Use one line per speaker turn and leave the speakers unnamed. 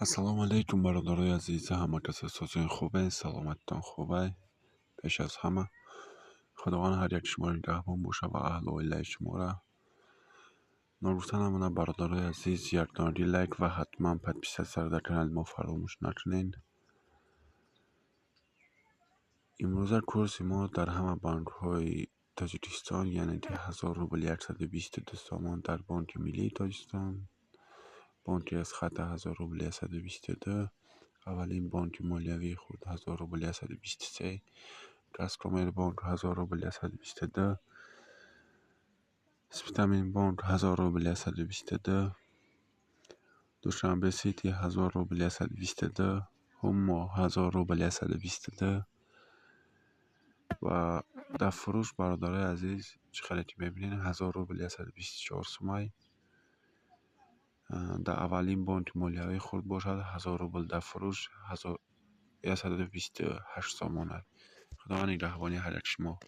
السلام علیکم برادرای عزیز، همه کس احساسون خوبه، سلامتتان خوبه. پیش از همه خداوند هر یک شما نگهبان باشه و اهل و عیله شما را. نگفتن همونه برادرای عزیز، یک دانه لایک و حتما پادپیس سر در کانال ما فراموش نکنین. امروز کورس ما در همه بانک های تاجیکستان، یعنی 1000 روبل 122 سامان در بانک ملی تاجیکستان، بانک از خط 1000 روبل 122، اولین بانک مالیوی خود 1000 روبل 123، گازپروم بانک 1000 روبل 122، سپتامین بانک 1000 روبل 122، دوشنبه سیتی 1000 روبل 122، هما 1000 روبل 122 و در فروش برادرای عزیز چقدر که ببینین 1000 روبل 124 سومای در اولین بانک مالیوی خود باشد. 1000 روبل در فروش 128 سامانه. خداوند نگهبانی هر یک شما.